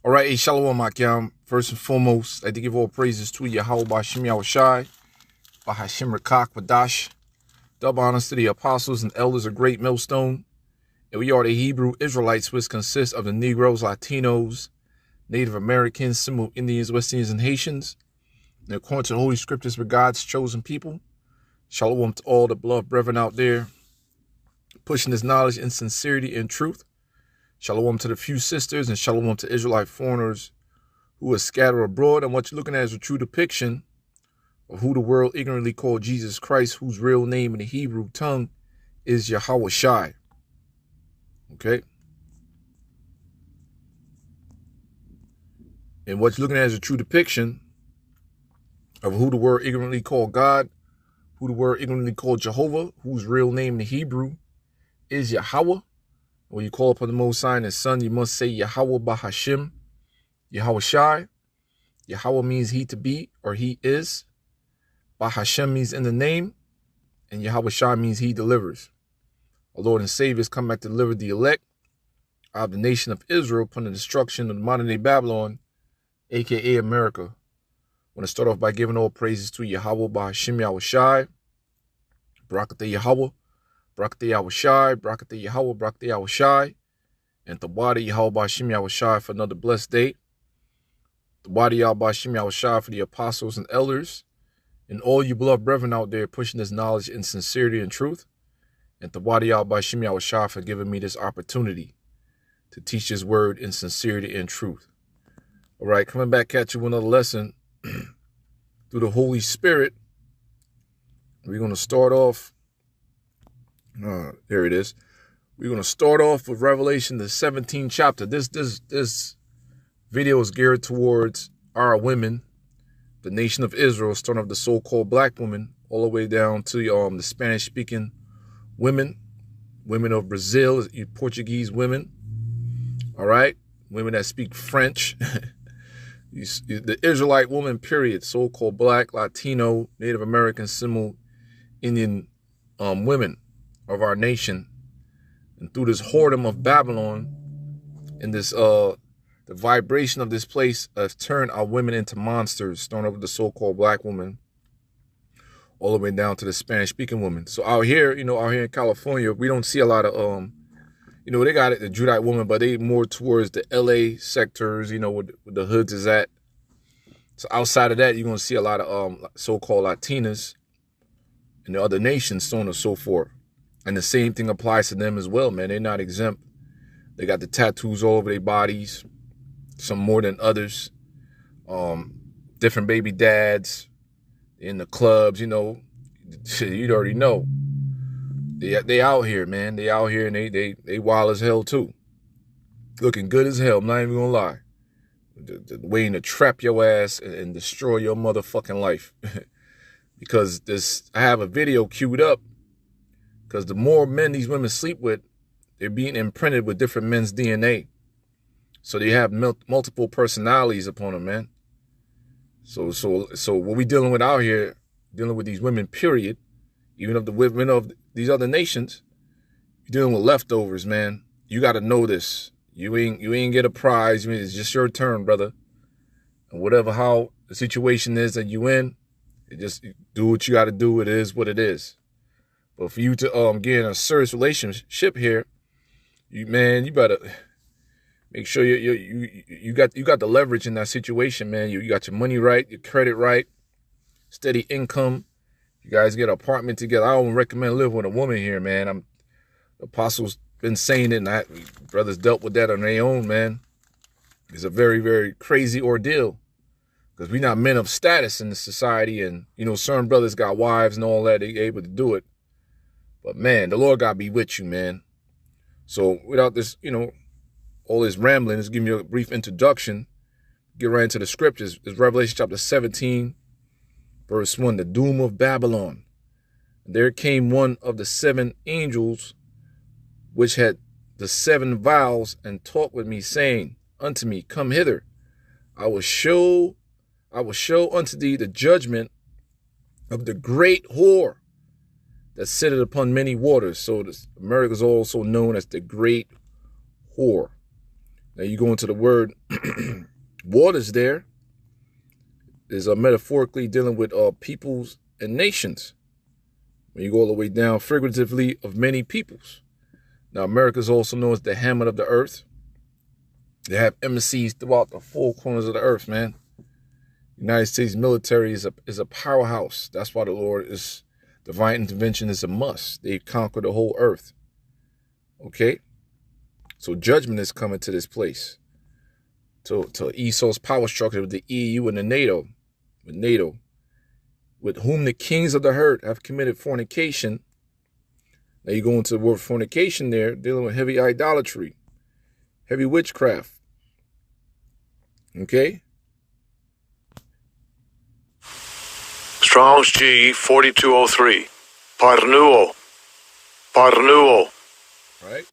All right, hey, Shalom, Akyam. First and foremost, I'd like to give all praises to Yahweh Bashim Yahushai, Bahashim Rakak Vadash. Double honors to the apostles and elders of Great Millstone. And we are the Hebrew Israelites, which consist of the Negroes, Latinos, Native Americans, Seminole Indians, West Indians, and Haitians. And according to the Holy Scriptures, we're God's chosen people. Shalom to all the beloved brethren out there, pushing this knowledge in sincerity and truth. Shalom to the few sisters, and shalom to Israelite foreigners who are scattered abroad. And what you're looking at is a true depiction of who the world ignorantly called Jesus Christ, whose real name in the Hebrew tongue is Yahweh Shai. Okay? And what you're looking at is a true depiction of who the world ignorantly called God, who the world ignorantly called Jehovah, whose real name in the Hebrew is Yahweh. When you call upon the Most High and His Son, you must say Yahweh Bahashim, Yahweh Shai. Yahweh means He to be, or He is. Bahashem means in the name, and Yahweh Shai means He delivers. Our Lord and Savior has come back to deliver the elect of the nation of Israel upon the destruction of the modern-day Babylon, a.k.a. America. I want to start off by giving all praises to Yahweh Bahashim Yahweh Shai, Barakatah Yahweh, Barakatah Yahweh Shai, Barakatah Yahweh, Barakatah Yahweh Shai, and Tawada Yahweh Bahashim Yahweh Shai for another blessed day. Tawada Yahweh Bahashim Yahweh Shai for the apostles and elders, and all you beloved brethren out there pushing this knowledge in sincerity and truth. And Tawada Yahweh Bahashim Yahweh Shai for giving me this opportunity to teach His word in sincerity and truth. All right, coming back at you with another lesson through the Holy Spirit. We're going to start off. There it is. We're going to start off with Revelation, the 17th chapter. This video is geared towards our women, the nation of Israel, starting off the so-called black women, all the way down to the Spanish-speaking women of Brazil, Portuguese women, all right, women that speak French, the Israelite woman, period, so-called black, Latino, Native American, Seminole Indian women of our nation. And through this whoredom of Babylon and this the vibration of this place has turned our women into monsters, starting over the so-called black woman all the way down to the Spanish-speaking woman. So out here, out here in California, we don't see a lot of they got it, the Judite woman, but they more towards the LA sectors, where the hoods is at. So outside of that, you're gonna see a lot of so-called Latinas and the other nations, so on and so forth. And the same thing applies to them as well, man. They're not exempt. They got the tattoos all over their bodies, some more than others. Different baby dads in the clubs, you'd already know. They out here, man. They out here and they wild as hell too. Looking good as hell, I'm not even gonna lie. The waiting to trap your ass and destroy your motherfucking life. Because I have a video queued up. Because the more men these women sleep with, they're being imprinted with different men's DNA. So they have multiple personalities upon them, man. So what we dealing with out here, dealing with these women, period, even of the women of these other nations, you're dealing with leftovers, man. You got to know this. You ain't get a prize. It's just your turn, brother. And how the situation is that you in, just do what you got to do. It is what it is. But for you to get in a serious relationship here, you better make sure you got the leverage in that situation, man. You got your money right, your credit right, steady income. You guys get an apartment together. I don't recommend living with a woman here, man. The apostles been saying it, and brothers dealt with that on their own, man. It's a very, very crazy ordeal because we're not men of status in the society, and certain brothers got wives and all that. They able to do it. But, man, the Lord got to be with you, man. So without this, all this rambling, let's give you a brief introduction. Get right into the scriptures. It's Revelation chapter 17, verse 1, the doom of Babylon. There came one of the 7 angels, which had the 7 vials, and talked with me, saying unto me, Come hither. I will show unto thee the judgment of the great whore that sitteth upon many waters. So America is also known as the great whore. Now you go into the word waters there is metaphorically dealing with peoples and nations. When you go all the way down figuratively of many peoples. Now America is also known as the hammer of the earth. They have embassies throughout the four corners of the earth, man. United States military is a powerhouse. That's why the Lord is divine intervention is a must. They conquer the whole earth. Okay? So judgment is coming to this place. To Esau's power structure with the EU and the NATO. With NATO. With whom the kings of the earth have committed fornication. Now you go into the word fornication there, dealing with heavy idolatry. Heavy witchcraft. Okay? Strong's G 4203. Parnuo. Parnuo. Right?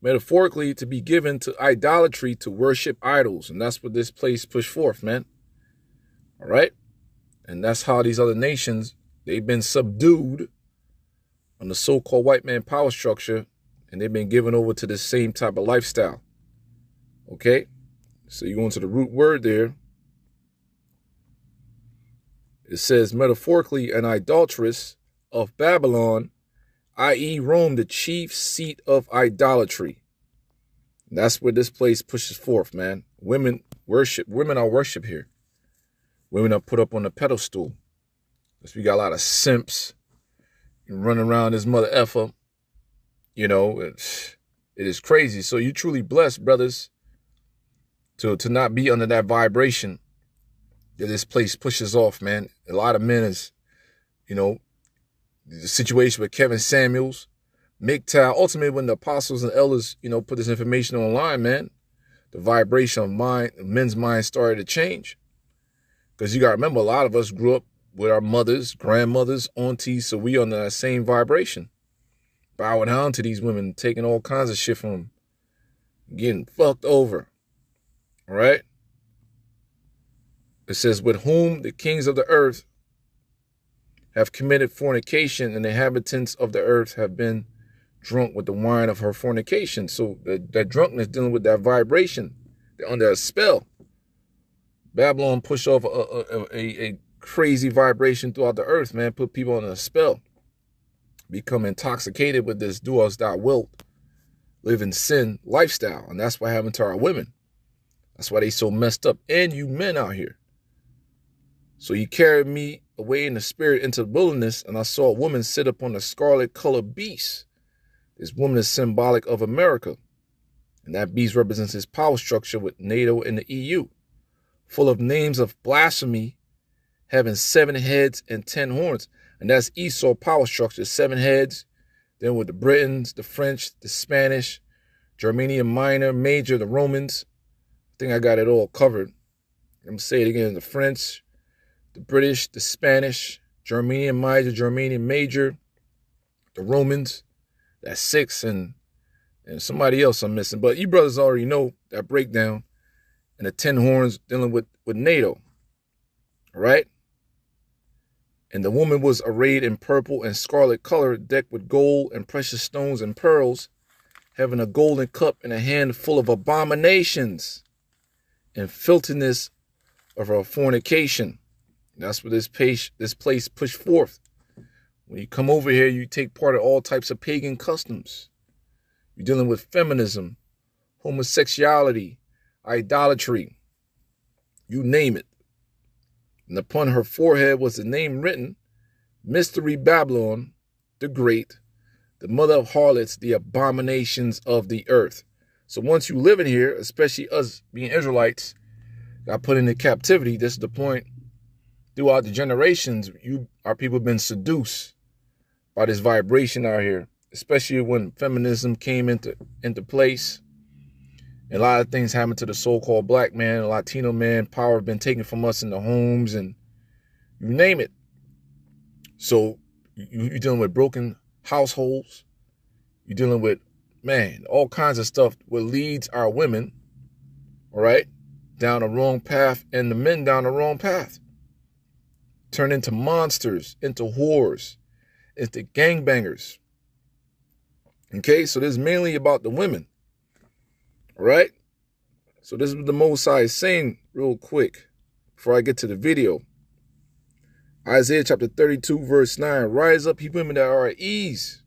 Metaphorically, to be given to idolatry, to worship idols. And that's what this place pushed forth, man. All right? And that's how these other nations, they've been subdued on the so-called white man power structure, and they've been given over to this same type of lifestyle. Okay? So you go into the root word there. It says, metaphorically, an idolatress of Babylon, i.e. Rome, the chief seat of idolatry. And that's where this place pushes forth, man. Women are worship here. Women are put up on a pedestal. Because we got a lot of simps running around this mother effer. You know, it is crazy. So you truly blessed, brothers, to not be under that vibration that this place pushes off, man. A lot of men is, you know, the situation with Kevin Samuels, MGTOW. Ultimately, when the apostles and elders, you know, put this information online, man, the vibration of men's minds started to change. Because you got to remember, a lot of us grew up with our mothers, grandmothers, aunties, so we on that same vibration. Bowing down to these women, taking all kinds of shit from them, getting fucked over. All right? It says, with whom the kings of the earth have committed fornication, and the inhabitants of the earth have been drunk with the wine of her fornication. So that drunkenness dealing with that vibration. They're under a spell. Babylon pushed off a crazy vibration throughout the earth, man. Put people on a spell. Become intoxicated with this do as thou wilt, live in sin lifestyle. And that's what happened to our women. That's why they so messed up. And you men out here. So he carried me away in the spirit into the wilderness, and I saw a woman sit upon a scarlet-colored beast. This woman is symbolic of America. And that beast represents his power structure with NATO and the EU. Full of names of blasphemy, having 7 heads and 10 horns. And that's Esau power structure, 7 heads. Then with the Britons, the French, the Spanish, Germania Minor, Major, the Romans. I think I got it all covered. I'm going to say it again. The French, the British, the Spanish, Germanian Minor, Germanian Major, the Romans. That's 6 and somebody else I'm missing. But you brothers already know that breakdown. And the 10 horns dealing with NATO. All right? And the woman was arrayed in purple and scarlet color, decked with gold and precious stones and pearls, having a golden cup in a hand full of abominations and filthiness of her fornication. That's what this place pushed forth. When you come over here, you take part of all types of pagan customs. You're dealing with feminism, homosexuality, idolatry, you name it. And upon her forehead was the name written, Mystery Babylon the Great, the mother of harlots, the abominations of the earth. So once you live in here, especially us being Israelites, got put into captivity, this is the point. Throughout the generations, our people have been seduced by this vibration out here, especially when feminism came into place. And a lot of things happened to the so-called black man, Latino man. Power has been taken from us in the homes and you name it. So you're dealing with broken households. You're dealing with, man, all kinds of stuff that leads our women, all right, down the wrong path and the men down the wrong path. Turn into monsters, into whores, into gangbangers. Okay, so this is mainly about the women. Right? So this is what the Most High is saying real quick before I get to the video. Isaiah chapter 32 verse 9. Rise up, ye women that are at ease.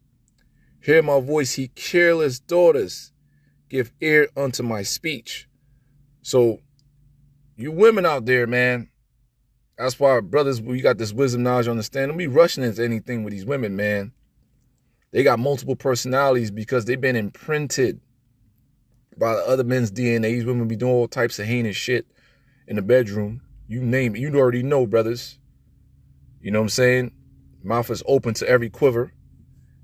Hear my voice, ye careless daughters. Give ear unto my speech. So you women out there, man. That's why, brothers, we got this wisdom, knowledge, understanding. Don't be rushing into anything with these women, man. They got multiple personalities because they've been imprinted by the other men's DNA. These women be doing all types of heinous shit in the bedroom. You name it. You already know, brothers. You know what I'm saying? Mouth is open to every quiver.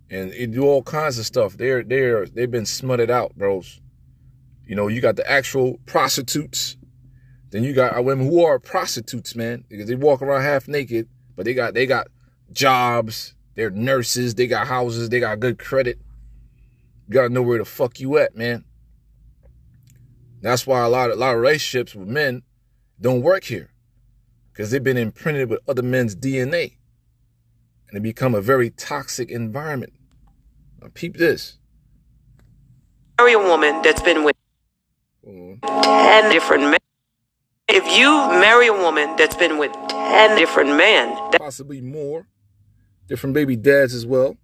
And they do all kinds of stuff. They've been smutted out, bros. You know, you got the actual prostitutes. Then you got women who are prostitutes, man, because they walk around half naked, but they got jobs, they're nurses, they got houses, they got good credit. You gotta know where the fuck you at, man. That's why a lot of relationships with men don't work here, because they've been imprinted with other men's DNA, and it become a very toxic environment. Now, peep this. Marry a woman that's been with 10 different men. If you marry a woman that's been with 10 different men, possibly more, different baby dads as well,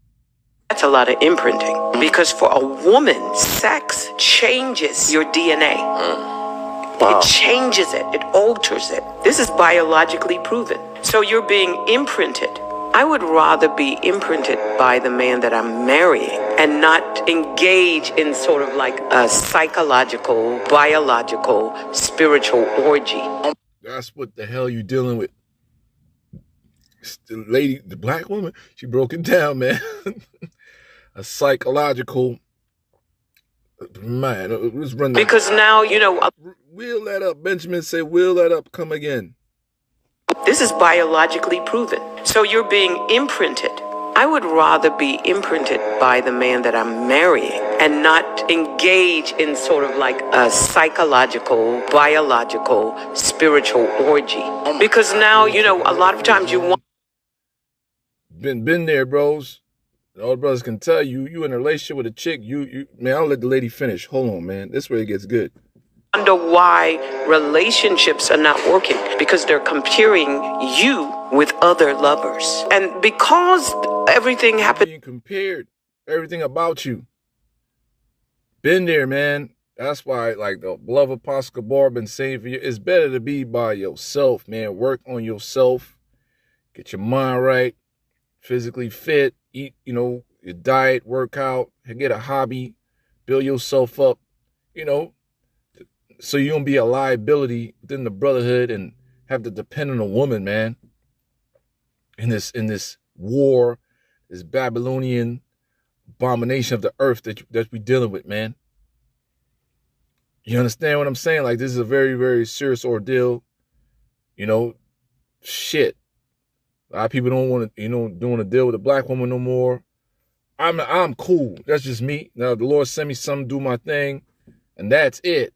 that's a lot of imprinting. Because for a woman, sex changes your DNA. Wow. It changes it. It alters it. This is biologically proven. So you're being imprinted. I would rather be imprinted by the man that I'm marrying and not engage in sort of like a psychological, biological, spiritual orgy. That's what the hell you dealing with. The lady, the black woman, she broke it down, man. A psychological, man, let's run that. Because now, you know. Wheel that up. Benjamin said, wheel that up, come again. This is biologically proven. So you're being imprinted. I would rather be imprinted by the man that I'm marrying and not engage in sort of like a psychological, biological, spiritual orgy. Because now, you know, a lot of times you want... Been there, bros. All the brothers can tell you, you in a relationship with a chick, man, I'll let the lady finish. Hold on, man. This way it gets good. Wonder why relationships are not working, because they're comparing you with other lovers. And because everything happened... Being compared, everything about you. Been there, man. That's why, like the beloved Apostle Kabar been saying for you, it's better to be by yourself, man. Work on yourself. Get your mind right. Physically fit. Eat, you know, your diet, work out. Get a hobby. Build yourself up, you know. So you don't be a liability within the brotherhood and have to depend on a woman, man. In this war, this Babylonian abomination of the earth that we're dealing with, man. You understand what I'm saying? Like, this is a very, very serious ordeal. You know, shit. A lot of people don't want to, you know, don't want to deal with a black woman no more. I'm cool. That's just me. Now the Lord sent me something to do my thing, and that's it.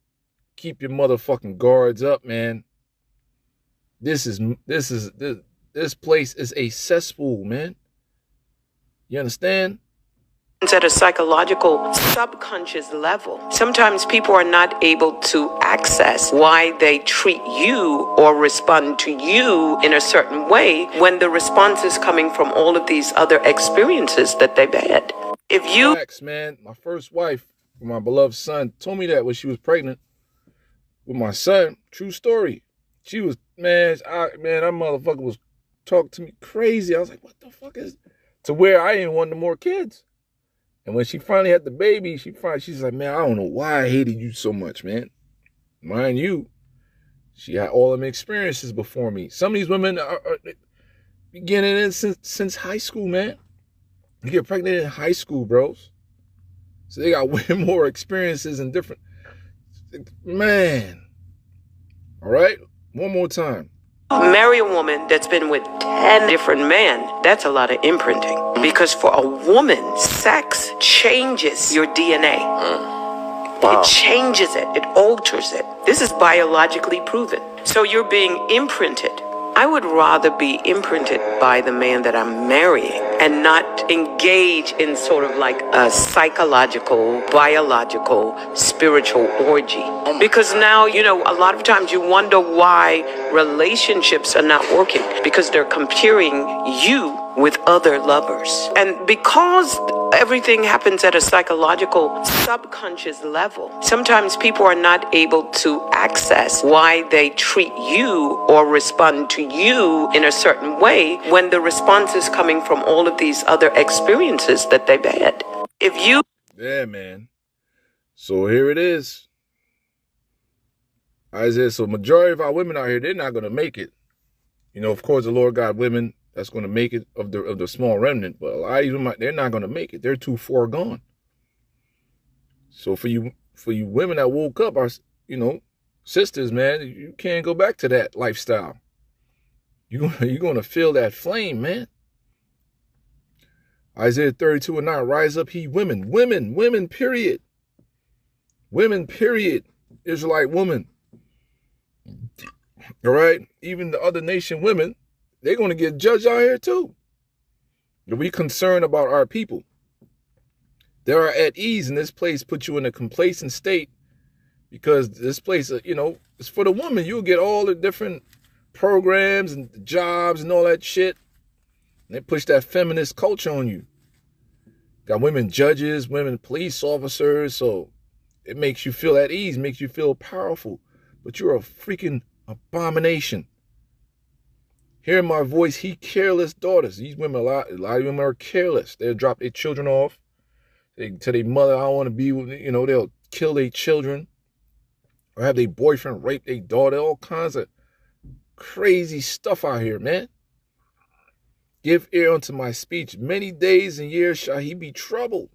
Keep your motherfucking guards up, man. This place is a cesspool, man. You understand? It's at a psychological, subconscious level. Sometimes people are not able to access why they treat you or respond to you in a certain way when the response is coming from all of these other experiences that they've had. If you... Facts, man. My first wife, my beloved son, told me that when she was pregnant with my son. True story. She was, man, that motherfucker was talking to me crazy. I was like, what the fuck is... To where I didn't want no more kids. And when she finally had the baby, she's like, man, I don't know why I hated you so much, man. Mind you, she had all them experiences before me. Some of these women are getting in since high school, man. You get pregnant in high school, bros. So they got way more experiences and different... Man. All right? One more time. Marry a woman that's been with 10 different men, that's a lot of imprinting. Because for a woman, sex changes your DNA. Wow. It changes it. It alters it. This is biologically proven. So you're being imprinted. I would rather be imprinted by the man that I'm marrying and not engage in sort of like a psychological, biological, spiritual orgy. Because now, a lot of times you wonder why relationships are not working, because they're comparing you with other lovers. And because everything happens at a psychological, subconscious level, sometimes people are not able to access why they treat you or respond to you in a certain way when the response is coming from all of these other experiences that they've had. Yeah, man. So here it is. Isaiah, so majority of our women out here, they're not going to make it. Of course, the Lord got women that's going to make it of the small remnant, but a lot of them, they're not going to make it. They're too far gone. So for you women that woke up, our sisters, man, you can't go back to that lifestyle. You're going to feel that flame, man. Isaiah 32:9, rise up, ye women, period. Women, period. Israelite woman. All right? Even the other nation women, they're going to get judged out here too. We concerned about our people. They are at ease in this place, put you in a complacent state, because this place, it's for the woman. You'll get all the different programs and jobs and all that shit. And they push that feminist culture on you. Got women judges, women police officers, so it makes you feel at ease, makes you feel powerful. But you're a freaking abomination. Hear my voice, he careless daughters. These women, a lot of women are careless. They'll drop their children off. They tell their mother, I don't want to be with, they'll kill their children. Or have their boyfriend rape their daughter. All kinds of crazy stuff out here, man. Give ear unto my speech. Many days and years shall he be troubled.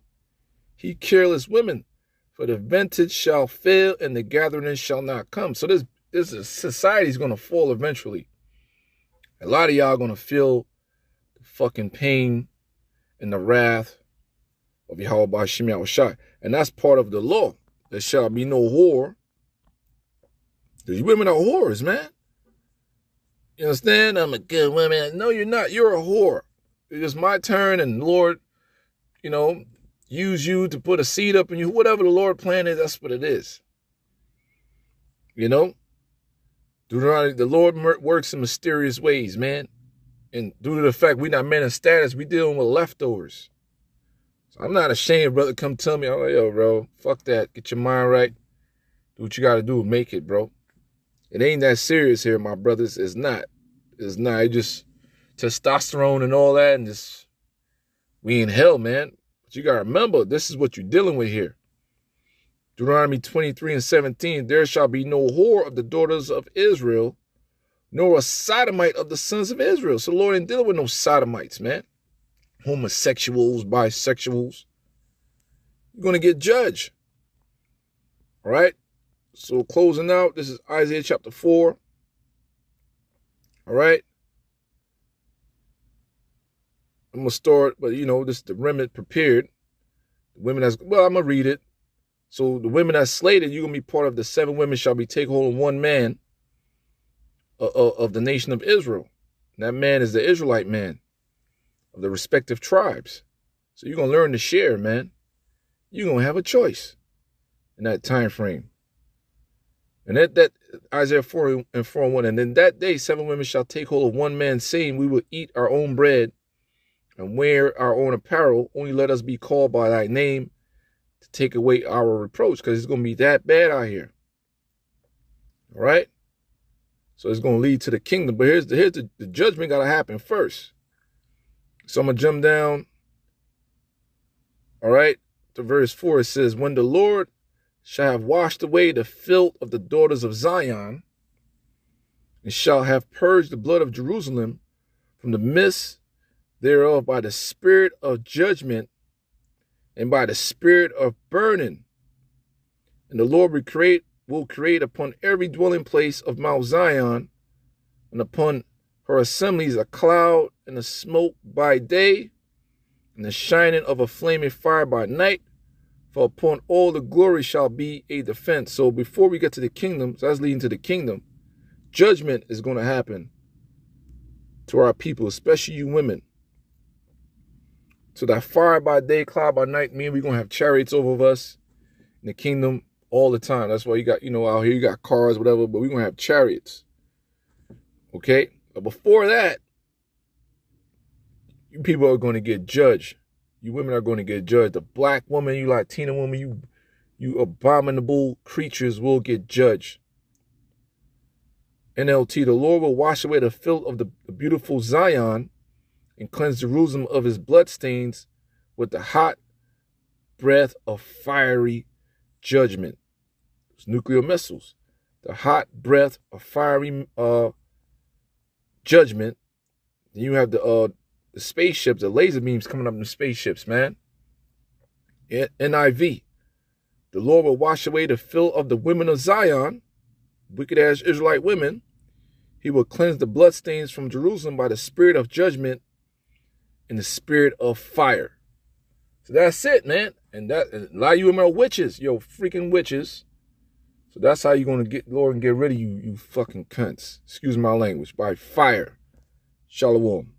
He careless women. For the vintage shall fail and the gathering shall not come. So this society is going to fall eventually. A lot of y'all going to feel the fucking pain and the wrath of Yahweh Ba'Shem Yahushua. And that's part of the law. There shall be no whore. These women are whores, man. You understand? I'm a good woman. No, you're not. You're a whore. It's my turn, and the Lord, use you to put a seed up in you. Whatever the Lord planned is, that's what it is. Deuteronomy, the Lord works in mysterious ways, man. And due to the fact we're not men of status, we dealing with leftovers. So I'm not ashamed, brother. Come tell me, I'm like, yo, bro, fuck that. Get your mind right. Do what you got to do. Make it, bro. It ain't that serious here, my brothers. It's not. It's not. It's just testosterone and all that, and just we in hell, man. But you got to remember, this is what you're dealing with here. Deuteronomy 23:17, there shall be no whore of the daughters of Israel, nor a sodomite of the sons of Israel. So the Lord ain't dealing with no sodomites, man. Homosexuals, bisexuals. You're going to get judged. All right? So closing out, this is Isaiah chapter 4. All right? I'm going to start, but this is the remnant prepared. The women I'm going to read it. So the women that slated, you're going to be part of the 7 women shall be take hold of one man of the nation of Israel. And that man is the Israelite man of the respective tribes. So you're going to learn to share, man. You're going to have a choice in that time frame. And that Isaiah 4:1, and in that day 7 women shall take hold of one man, saying, we will eat our own bread and wear our own apparel. Only let us be called by thy name to take away our reproach, because it's going to be that bad out here. All right? So it's going to lead to the kingdom. But here's the judgment got to happen first. So I'm going to jump down. All right? To verse 4, it says, when the Lord shall have washed away the filth of the daughters of Zion, and shall have purged the blood of Jerusalem from the midst thereof by the spirit of judgment and by the spirit of burning. And the Lord will create upon every dwelling place of Mount Zion and upon her assemblies a cloud and a smoke by day and the shining of a flaming fire by night. For upon all the glory shall be a defense. So before we get to the kingdom, so that's leading to the kingdom, judgment is going to happen to our people, especially you women. So that fire by day, cloud by night, mean we're going to have chariots over us in the kingdom all the time. That's why you got, out here you got cars, whatever, but we're going to have chariots. Okay? But before that, you people are going to get judged. You women are going to get judged. The black woman, you Latina woman, you abominable creatures will get judged. NLT, the Lord will wash away the filth of the beautiful Zion and cleanse Jerusalem of his bloodstains with the hot breath of fiery judgment. It's nuclear missiles. The hot breath of fiery judgment. Then you have the spaceships, the laser beams coming up in the spaceships, man. NIV. The Lord will wash away the filth of the women of Zion, wicked-ass Israelite women. He will cleanse the bloodstains from Jerusalem by the spirit of judgment and the spirit of fire. So that's it, man. And a lot of you women are witches. Yo, freaking witches. So that's how you're going to get, Lord, and get rid of you fucking cunts. Excuse my language. By fire. Shalom.